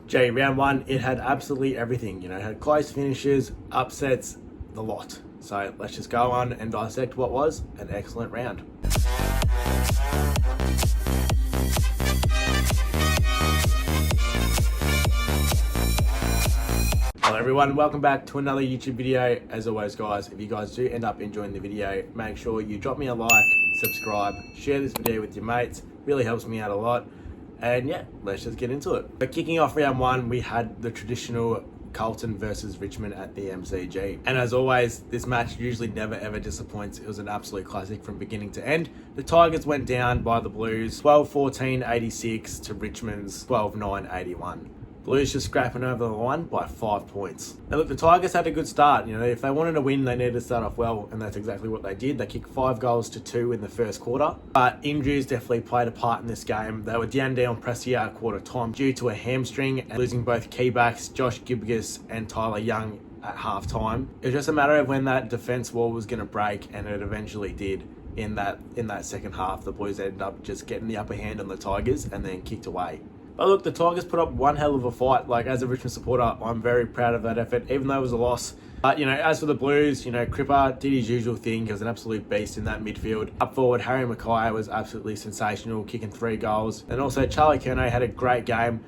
Jay, round one, it had absolutely everything. You know, it had close finishes, upsets, the lot. So let's just go on and dissect what was an excellent round. Hello everyone, welcome back to another YouTube video. As always guys, if you guys do end up enjoying the video, make sure you drop me a like, subscribe, share this video with your mates. Really helps me out a lot. And yeah, let's just get into it. But kicking off round one, we had the traditional Carlton versus Richmond at the MCG. And as always, this match usually never ever disappoints. It was an absolute classic from beginning to end. The Tigers went down by the Blues 12-14 86 to Richmond's 12-9 81. Blues just scrapping over the line by 5 points. Now look, the Tigers had a good start. You know, if they wanted to win, they needed to start off well, and that's exactly what they did. They kicked 5 goals to 2 in the first quarter. But injuries definitely played a part in this game. They were down Prestia at quarter time due to a hamstring and losing both key backs, Josh Gibgus and Tyler Young at half time. It was just a matter of when that defence wall was going to break, and it eventually did. In that second half, the Blues ended up just getting the upper hand on the Tigers and then kicked away. But look, the Tigers put up one hell of a fight. Like, as a Richmond supporter, I'm very proud of that effort, even though it was a loss. But, you know, as for the Blues, you know, Cripper did his usual thing. He was an absolute beast in that midfield. Up forward, Harry Mackay was absolutely sensational, kicking 3 goals. And also, Charlie Curnow had a great game.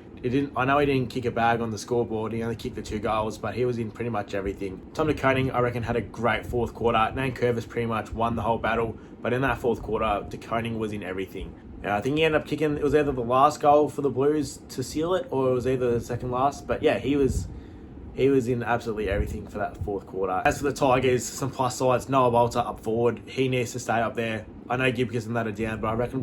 I know he didn't kick a bag on the scoreboard. He only kicked the 2 goals, but he was in pretty much everything. Tom De Koning, I reckon, had a great fourth quarter. Nan Curvis pretty much won the whole battle. But in that fourth quarter, De Koning was in everything. I think he ended up kicking, it was either the last goal for the Blues to seal it, or it was either the second last. But yeah, he was in absolutely everything for that fourth quarter. As for the Tigers, some plus sides, Noah Bolter up forward. He needs to stay up there. I know Gibcus and that are down, but I reckon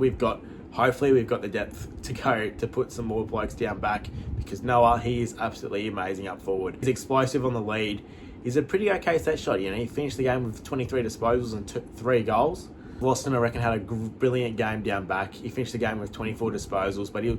hopefully we've got the depth to go to put some more blokes down back, because Noah, he is absolutely amazing up forward. He's explosive on the lead. He's a pretty okay set shot. You know, he finished the game with 23 disposals and 3 goals. Boston, I reckon, had a brilliant game down back. He finished the game with 24 disposals, but he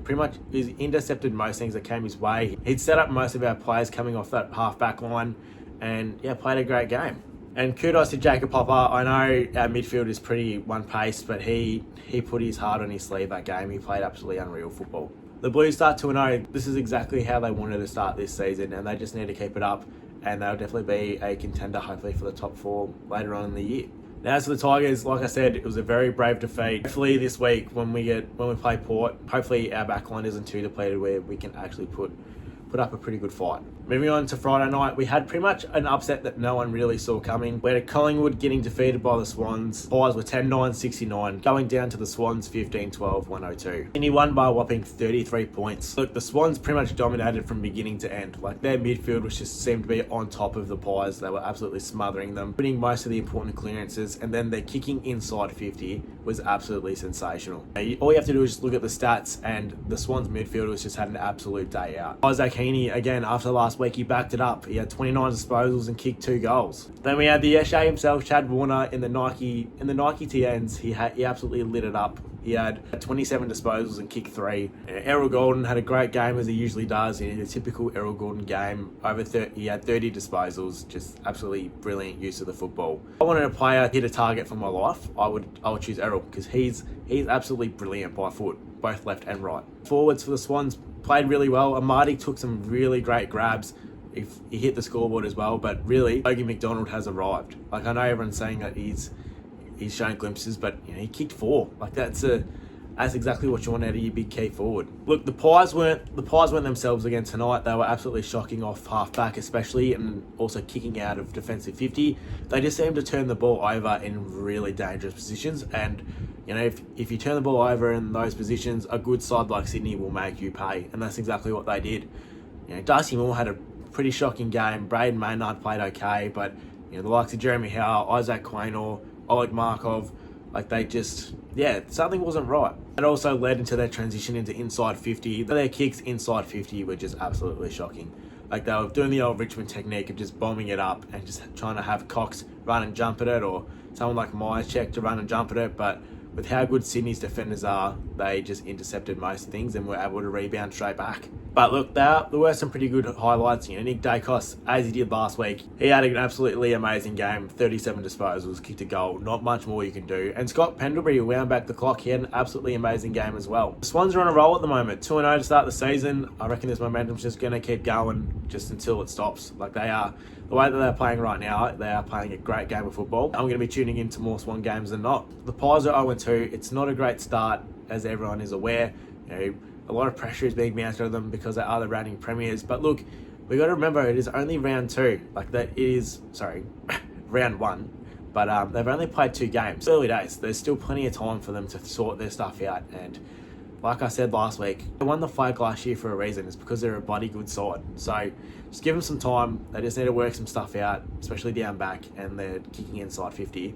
intercepted most things that came his way. He'd set up most of our players coming off that half-back line, and yeah, played a great game. And kudos to Jacob Popper. I know our midfield is pretty one-paced, but he put his heart on his sleeve that game. He played absolutely unreal football. The Blues start 2-0. This is exactly how they wanted to start this season, and they just need to keep it up, and they'll definitely be a contender, hopefully, for the top 4 later on in the year. Now, as for the Tigers, like I said, it was a very brave defeat. Hopefully this week, when we play Port, hopefully our backline isn't too depleted, where we can actually put up a pretty good fight. Moving on to Friday night, we had pretty much an upset that no one really saw coming. We had Collingwood getting defeated by the Swans. Pies were 10-9-69, going down to the Swans 15-12-102. And he won by a whopping 33 points. Look, the Swans pretty much dominated from beginning to end. Like, their midfield just seemed to be on top of the Pies. They were absolutely smothering them, winning most of the important clearances, and then their kicking inside 50 was absolutely sensational. All you have to do is just look at the stats, and the Swans midfielders just had an absolute day out. Isaac Heaney, again, after last week, he backed it up. He had 29 disposals and kicked 2 goals. Then we had the Eshe himself, Chad Warner, in the Nike TNs. He absolutely lit it up. He had 27 disposals and kicked 3. Errol Gordon had a great game, as he usually does in a typical Errol Gordon game. He had 30 disposals, just absolutely brilliant use of the football. If I wanted a player hit a target for my life, I would choose Errol, because he's absolutely brilliant by foot, both left and right. Forwards for the Swans played really well. Amadi took some really great grabs. He hit the scoreboard as well, but really, Logie McDonald has arrived. Like, I know everyone's saying that he's shown glimpses, but you know, he kicked 4. Like, that's exactly what you want out of your big key forward. Look, the Pies weren't themselves again tonight. They were absolutely shocking off half back, especially, and also kicking out of defensive 50. They just seemed to turn the ball over in really dangerous positions, and you know, if you turn the ball over in those positions, a good side like Sydney will make you pay, and that's exactly what they did. You know, Darcy Moore had a pretty shocking game. Braden Maynard played okay, but you know, the likes of Jeremy Howe, Isaac Quaynor, Oleg Markov, like, they just, yeah, something wasn't right. It also led into their transition into inside 50. Their kicks inside 50 were just absolutely shocking. Like, they were doing the old Richmond technique of just bombing it up and just trying to have Cox run and jump at it, or someone like Myercheck to run and jump at it. But with how good Sydney's defenders are, they just intercepted most things and were able to rebound straight back. But look, there were some pretty good highlights. Nick Dacos, as he did last week, he had an absolutely amazing game. 37 disposals, kicked a goal. Not much more you can do. And Scott Pendlebury wound back the clock. He had an absolutely amazing game as well. The Swans are on a roll at the moment. 2-0 to start the season. I reckon this momentum's just going to keep going just until it stops. Like they are. The way that they're playing right now, they are playing a great game of football. I'm going to be tuning into more Swan games than not. The Pies are 0-2. It's not a great start, as everyone is aware. A lot of pressure is being mounted on them because they are the reigning premiers. But look, we got to remember it is only round 2. Round 1. But they've only played 2 games. Early days. There's still plenty of time for them to sort their stuff out. And like I said last week, they won the flag last year for a reason. It's because they're a bloody good side. So just give them some time. They just need to work some stuff out, especially down back, and they're kicking inside 50.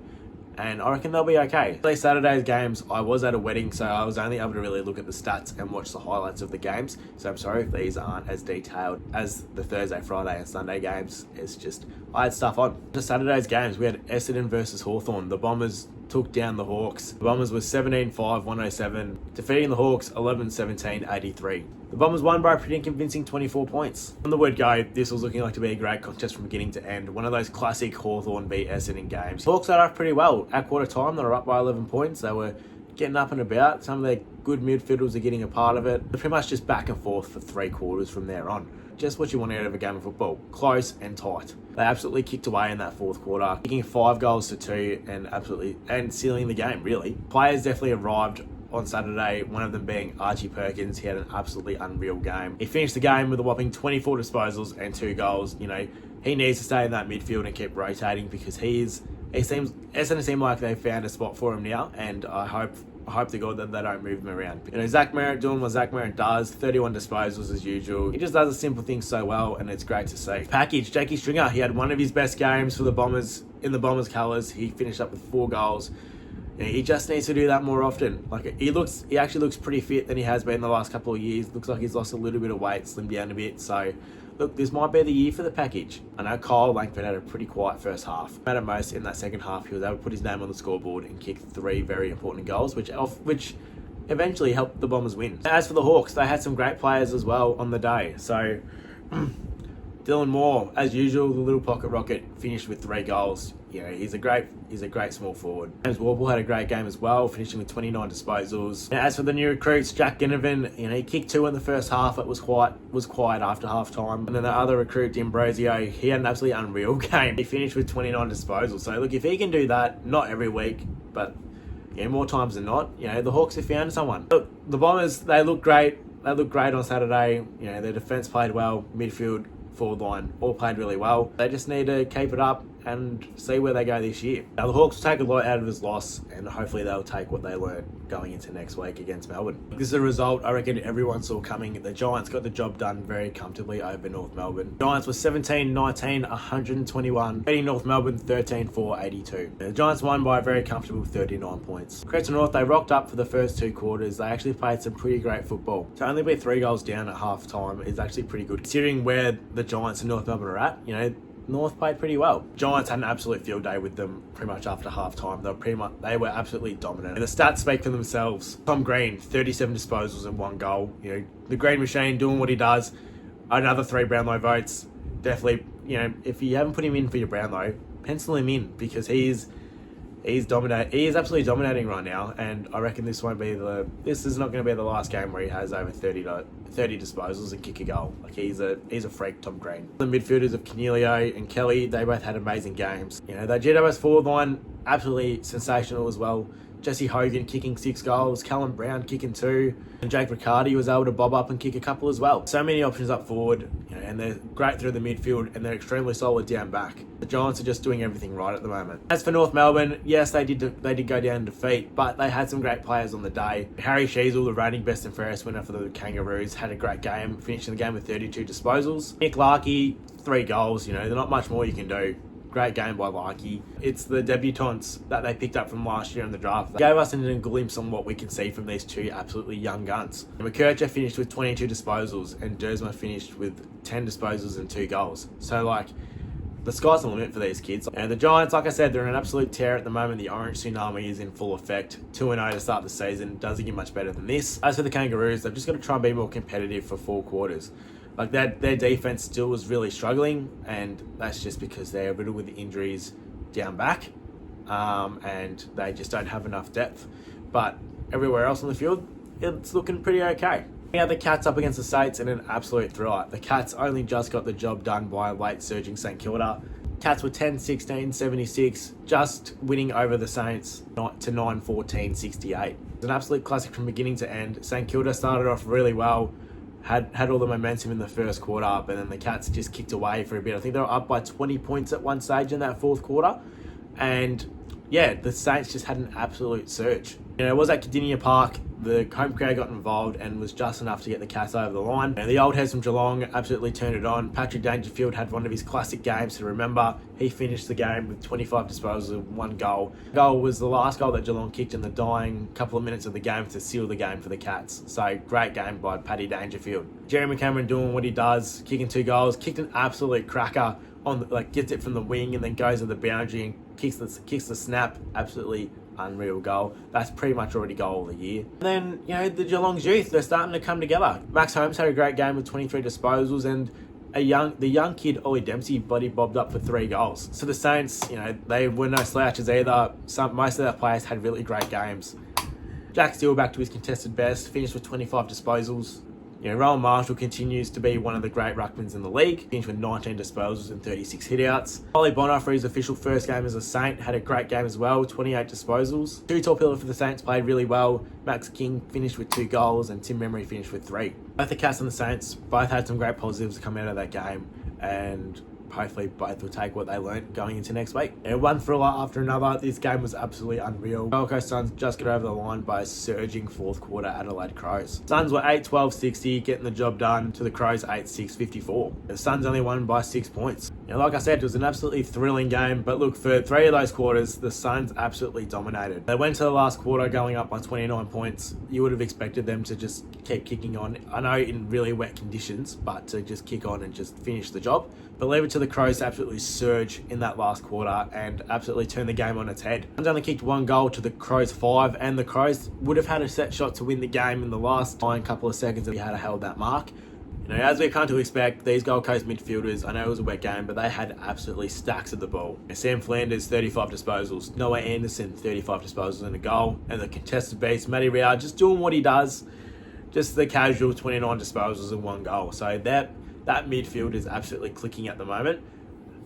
And I reckon they'll be okay. Saturday's games, I was at a wedding, so I was only able to really look at the stats and watch the highlights of the games. So I'm sorry if these aren't as detailed as the Thursday, Friday and Sunday games. It's just, I had stuff on. The Saturday's games, we had Essendon versus Hawthorn. The Bombers took down the Hawks. The Bombers were 17-5, 107, defeating the Hawks 11-17, 83. The Bombers won by a pretty convincing 24 points. From the word go, this was looking like to be a great contest from beginning to end. One of those classic Hawthorn beat Essendon games. The Hawks started off pretty well. At quarter time, they were up by 11 points. They were getting up and about. Some of their good midfielders are getting a part of it. They're pretty much just back and forth for 3 quarters from there on. Just what you want out of a game of football. Close and tight. They absolutely kicked away in that 4th quarter, kicking 5 goals to 2 and sealing the game, really. Players definitely arrived on Saturday, one of them being Archie Perkins. He had an absolutely unreal game. He finished the game with a whopping 24 disposals and 2 goals. He needs to stay in that midfield and keep rotating because Essendon seem like they found a spot for him now, and I hope to God that they don't move him around. Zach Merritt doing what Zach Merritt does, 31 disposals as usual. He just does the simple things so well, and it's great to see. Package, Jakey Stringer, he had one of his best games for the Bombers in the Bombers colours. He finished up with 4 goals. He just needs to do that more often. He actually looks pretty fit than he has been the last couple of years. Looks like he's lost a little bit of weight, slimmed down a bit. So, look, this might be the year for the package. I know Kyle Langford had a pretty quiet first half. At most, in that second half, he was able to put his name on the scoreboard and kick 3 very important goals, which eventually helped the Bombers win. As for the Hawks, they had some great players as well on the day. So, Dylan Moore, as usual, the little pocket rocket, finished with 3 goals. He's a great small forward. James Warble had a great game as well, finishing with 29 disposals. As for the new recruits, Jack Ginnivan, he kicked 2 in the first half. It was quiet after half time. And then the other recruit, D'Ambrosio, he had an absolutely unreal game. He finished with 29 disposals. So look, if he can do that, not every week, but more times than not, the Hawks have found someone. Look, the Bombers, they look great. They looked great on Saturday. Their defence played well, midfield, forward line, all played really well. They just need to keep it up and see where they go this year. Now, the Hawks will take a lot out of this loss, and hopefully they'll take what they learned going into next week against Melbourne. This is a result I reckon everyone saw coming. The Giants got the job done very comfortably over North Melbourne. Giants were 17-19, 121, beating North Melbourne 13-4, 82. The Giants won by a very comfortable 39 points. Credit to North, they rocked up for the first 2 quarters. They actually played some pretty great football. To only be 3 goals down at half time is actually pretty good, considering where the Giants and North Melbourne are at. North played pretty well. Giants had an absolute field day with them pretty much after half time. They were absolutely dominant. And the stats speak for themselves. Tom Green, 37 disposals and 1 goal. The Green Machine doing what he does. Another 3 Brownlow votes. Definitely, if you haven't put him in for your Brownlow, pencil him in because he's dominating. He is absolutely dominating right now, and I reckon this is not going to be the last game where he has over 30 disposals and kick a goal. He's a freak, Tom Green. The midfielders of Canelio and Kelly, they both had amazing games. The GWS forward line, absolutely sensational as well. Jesse Hogan kicking 6 goals, Callum Brown kicking 2, and Jake Riccardi was able to bob up and kick a couple as well. So many options up forward, and they're great through the midfield, and they're extremely solid down back. The Giants are just doing everything right at the moment. As for North Melbourne, yes, they did go down in defeat, but they had some great players on the day. Harry Sheasel, the reigning best and fairest winner for the Kangaroos, had a great game, finishing the game with 32 disposals. Nick Larkey, 3 goals, there's not much more you can do. Great game by Larkey. It's the debutants that they picked up from last year in the draft. They gave us a glimpse on what we can see from these 2 absolutely young guns. McKercher finished with 22 disposals and Dersma finished with 10 disposals and 2 goals. So the sky's the limit for these kids. And the Giants, like I said, they're in an absolute tear at the moment. The Orange Tsunami is in full effect. 2-0 to start the season. Doesn't get much better than this. As for the Kangaroos, they've just got to try and be more competitive for 4 quarters. Like their defense still was really struggling, and that's just because they're riddled with injuries down back, and they just don't have enough depth. But everywhere else on the field, it's looking pretty okay. We had the Cats up against the Saints in an absolute throw. The Cats only just got the job done by late surging St Kilda. Cats were 10-16, 76, just winning over the Saints to 9-14, 68. It's an absolute classic from beginning to end. St Kilda started off really well, had all the momentum in the first quarter, but then the Cats just kicked away for a bit. I think they were up by 20 points at one stage in that fourth quarter. And yeah, the Saints just had an absolute surge. It was at Cardinia Park. The home crowd got involved and was just enough to get the Cats over the line. And the old heads from Geelong absolutely turned it on. Patrick Dangerfield had one of his classic games to remember. He finished the game with 25 disposals and 1 goal. The goal was the last goal that Geelong kicked in the dying couple of minutes of the game to seal the game for the Cats. So great game by Paddy Dangerfield. Jeremy Cameron doing what he does, kicking 2 goals, kicked an absolute cracker gets it from the wing and then goes to the boundary and kicks the snap. Absolutely unreal goal. That's pretty much already goal of the year. And then, the Geelong's youth, they're starting to come together. Max Holmes had a great game with 23 disposals, and the young kid, Ollie Dempsey, bloody bobbed up for 3 goals. So the Saints, they were no slouches either. Most of their players had really great games. Jack Steele back to his contested best, finished with 25 disposals. Rowan Marshall continues to be one of the great ruckmans in the league, finished with 19 disposals and 36 hitouts. Ollie Bonner, for his official first game as a Saint, had a great game as well, 28 disposals. 2 top pillar for the Saints played really well. Max King finished with 2 goals and Tim Memory finished with 3. Both the Cats and the Saints both had some great positives come out of that game, and hopefully both will take what they learnt going into next week. One thriller after another. This game was absolutely unreal. Gold Coast Suns just got over the line by a surging fourth quarter Adelaide Crows. Suns were 8-12, 60, getting the job done, to the Crows 8-6, 54. The Suns only won by 6 points. Like I said, it was an absolutely thrilling game, but look, for 3 of those quarters, the Suns absolutely dominated. They went to the last quarter going up by 29 points. You would have expected them to just keep kicking on. I know in really wet conditions, but to just kick on and just finish the job. But leave it to the Crows to absolutely surge in that last quarter and absolutely turn the game on its head. Suns only kicked 1 goal to the Crows 5, and the Crows would have had a set shot to win the game in the last couple of seconds if he had held that mark. As we come to expect, these Gold Coast midfielders, I know it was a wet game, but they had absolutely stacks of the ball. Sam Flanders, 35 disposals. Noah Anderson, 35 disposals and a goal. And the contested beast, Matty Rowell, just doing what he does. Just the casual 29 disposals and 1 goal. So that midfield is absolutely clicking at the moment.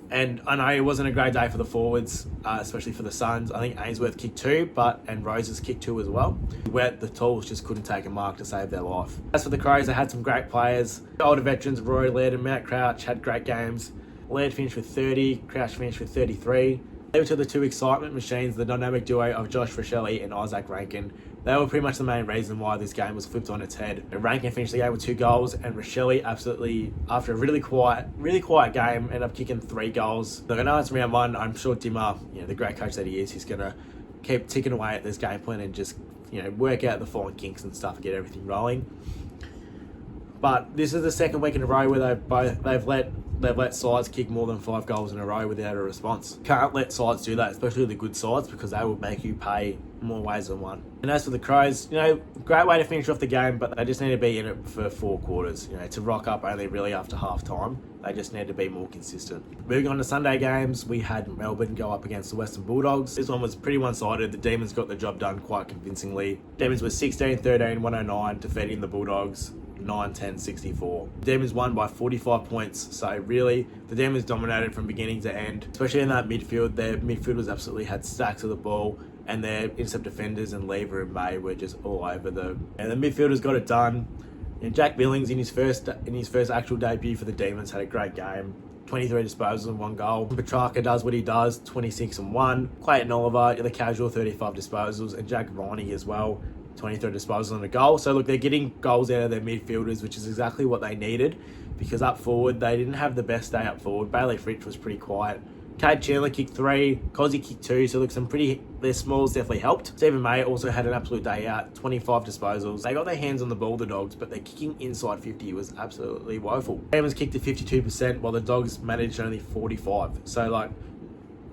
And I know it wasn't a great day for the forwards, especially for the Suns. I think Ainsworth kicked 2, and Roses kicked 2 as well. Where the Tools just couldn't take a mark to save their life. As for the Crows, they had some great players. The older veterans, Rory Laird and Matt Crouch, had great games. Laird finished with 30, Crouch finished with 33. They were to the 2 excitement machines, the dynamic duo of Josh Rachele and Isaac Rankin. They were pretty much the main reason why this game was flipped on its head. Rankin finished the game with 2 goals, and Rachele absolutely, after a really quiet game, ended up kicking 3 goals. Look, I know it's round 1. I'm sure Dimmer, the great coach that he is, he's going to keep ticking away at this game plan and just, work out the fine kinks and stuff and get everything rolling. But this is the second week in a row where they've let sides kick more than 5 goals in a row without a response. Can't let sides do that, especially the good sides, because they will make you pay more ways than one. And as for the Crows, great way to finish off the game, but they just need to be in it for 4 quarters. To rock up only really after half time, they just need to be more consistent. Moving on to Sunday games, we had Melbourne go up against the Western Bulldogs. This one was pretty one-sided. The Demons got the job done quite convincingly. Demons were 16-13, 109, defeating the Bulldogs 9-10, 64. The Demons won by 45 points, so really, the Demons dominated from beginning to end, especially in that midfield. Their midfielders absolutely had stacks of the ball, and their intercept defenders and Lever and May were just all over them. And the midfielders got it done. Jack Billings in his first actual debut for the Demons had a great game. 23 disposals and 1 goal. Petrarca does what he does, 26 and 1. Clayton Oliver, the casual, 35 disposals, and Jack Viney as well, 23 disposals and a goal. So look, they're getting goals out of their midfielders, which is exactly what they needed, because up forward, they didn't have the best day up forward. Bailey Fritsch was pretty quiet. Cade Chandler kicked 3, Cozzy kicked 2, so look, their smalls definitely helped. Stephen May also had an absolute day out, 25 disposals. They got their hands on the ball, the Dogs, but their kicking inside 50 was absolutely woeful. Demons kicked to 52%, while the Dogs managed only 45. So like,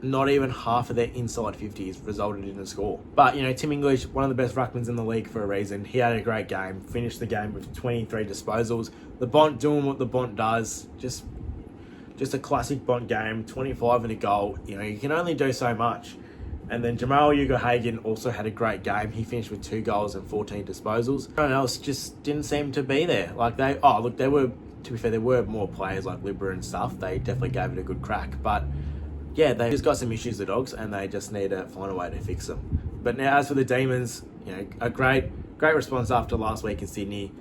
not even half of their inside 50s resulted in a score. But, Tim English, one of the best ruckmans in the league for a reason. He had a great game, finished the game with 23 disposals. The Bont doing what the Bont does, just a classic Bont game, 25 and a goal. You can only do so much. And then Jamal Ugo-Hagan also had a great game. He finished with 2 goals and 14 disposals. Everyone else just didn't seem to be there. They were, to be fair, there were more players like Libra and stuff. They definitely gave it a good crack. But yeah, they just got some issues, the Dogs, and they just need to find a way to fix them. But now, as for the Demons, a great response after last week in Sydney.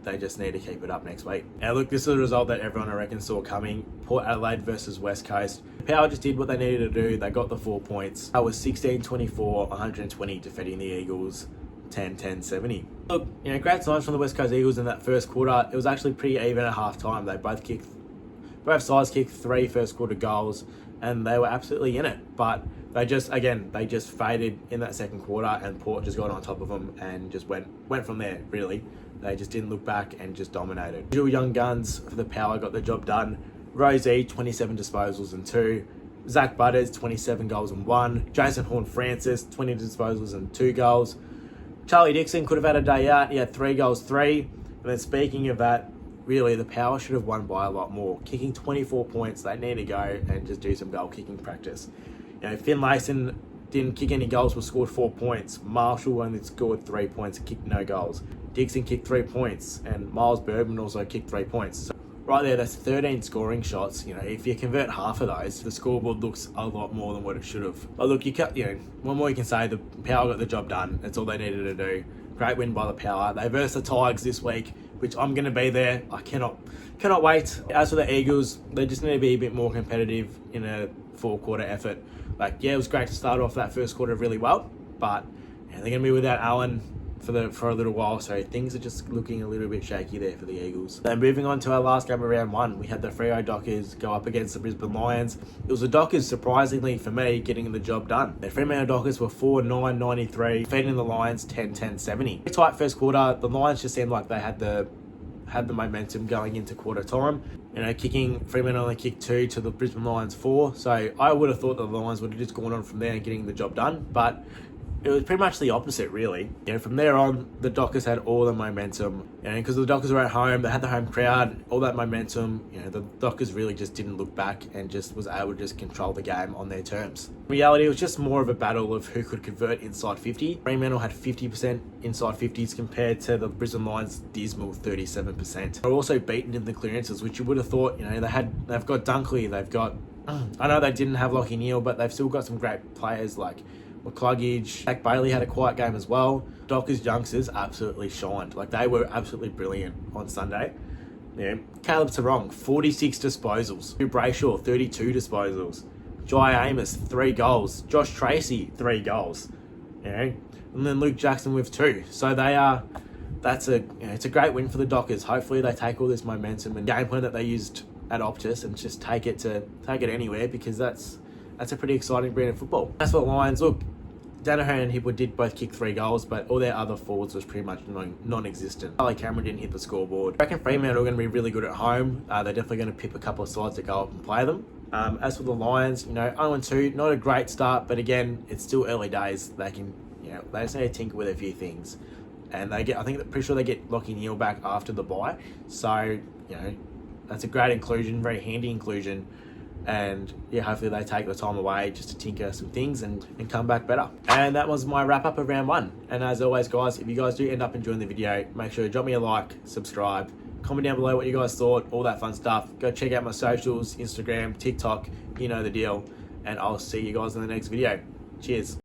They just need to keep it up next week. Now, look, this is a result that everyone, I reckon, saw coming. Port Adelaide versus West Coast. Power just did what they needed to do. They got the 4 points. That was 16-24, 120 defeating the Eagles, 10-10-70. Look, great signs from the West Coast Eagles in that first quarter. It was actually pretty even at halftime. They both sides kicked 3 first quarter goals, and they were absolutely in it. But they just faded in that second quarter, and Port just got on top of them and just went from there, really. They just didn't look back and just dominated. Usual young guns for the Power got the job done. Rosie, 27 disposals and 2. Zach Butters, 27 goals and 1. Jason Horn-Francis, 20 disposals and 2 goals. Charlie Dixon could have had a day out. He had 3 goals, 3. And then speaking of that, really, the Power should have won by a lot more. Kicking 24 points, they need to go and just do some goal kicking practice. Finn Layson didn't kick any goals, but scored 4 points. Marshall only scored 3 points and kicked no goals. Dixon kicked 3 points, and Miles Bergman also kicked 3 points. So right there, that's 13 scoring shots. If you convert half of those, the scoreboard looks a lot more than what it should have. But look, one more you can say, the Power got the job done. That's all they needed to do. Great win by the Power. They versed the Tigers this week, which I'm going to be there. I cannot wait. As for the Eagles, they just need to be a bit more competitive in a 4-quarter effort. It was great to start off that first quarter really well, but they're going to be without Allen for a little while, so things are just looking a little bit shaky there for the Eagles. Then moving on to our last game of round 1, we had the Freo Dockers go up against the Brisbane Lions. It was the Dockers, surprisingly for me, getting the job done. The Fremantle Dockers were 4-9-93, defeating the Lions 10-10-70. Tight first quarter, the Lions just seemed like they had the momentum going into quarter time. Fremantle only kicked 2 to the Brisbane Lions 4, so I would have thought that the Lions would have just gone on from there and getting the job done, but it was pretty much the opposite, really. From there on, the Dockers had all the momentum. Because the Dockers were at home, they had the home crowd, all that momentum. The Dockers really just didn't look back and just was able to just control the game on their terms. In reality, it was just more of a battle of who could convert inside 50. Fremantle had 50% inside 50s compared to the Brisbane Lions' dismal 37%. They're also beaten in the clearances, which you would have thought, they've got Dunkley, they've got... I know they didn't have Lachie Neale, but they've still got some great players like McCluggage. Jack Bailey had a quiet game as well. Dockers youngsters absolutely shined. They were absolutely brilliant on Sunday. Caleb Tarong, 46 disposals. Hugh Brayshaw, 32 disposals. Jai Amos, 3 goals. Josh Tracy, 3 goals. And then Luke Jackson with 2. So it's a great win for the Dockers. Hopefully they take all this momentum and game plan that they used at Optus and just take it anywhere, because that's a pretty exciting brand of football. As for the Lions, look, Danaher and Hipwood did both kick 3 goals, but all their other forwards was pretty much non-existent. Charlie Cameron didn't hit the scoreboard. I reckon Fremantle are going to be really good at home. They're definitely going to pip a couple of sides to go up and play them. As for the Lions, 0-2, not a great start, but again, it's still early days. They can, they just need to tinker with a few things. And pretty sure they get Lachie Neale back after the bye. So, that's a great inclusion, very handy inclusion. And hopefully they take the time away just to tinker some things and come back better. And that was my wrap up of round 1. And as always, guys, if you guys do end up enjoying the video, make sure to drop me a like, subscribe, comment down below what you guys thought, all that fun stuff. Go check out my socials, Instagram, TikTok, you know the deal. And I'll see you guys in the next video. Cheers.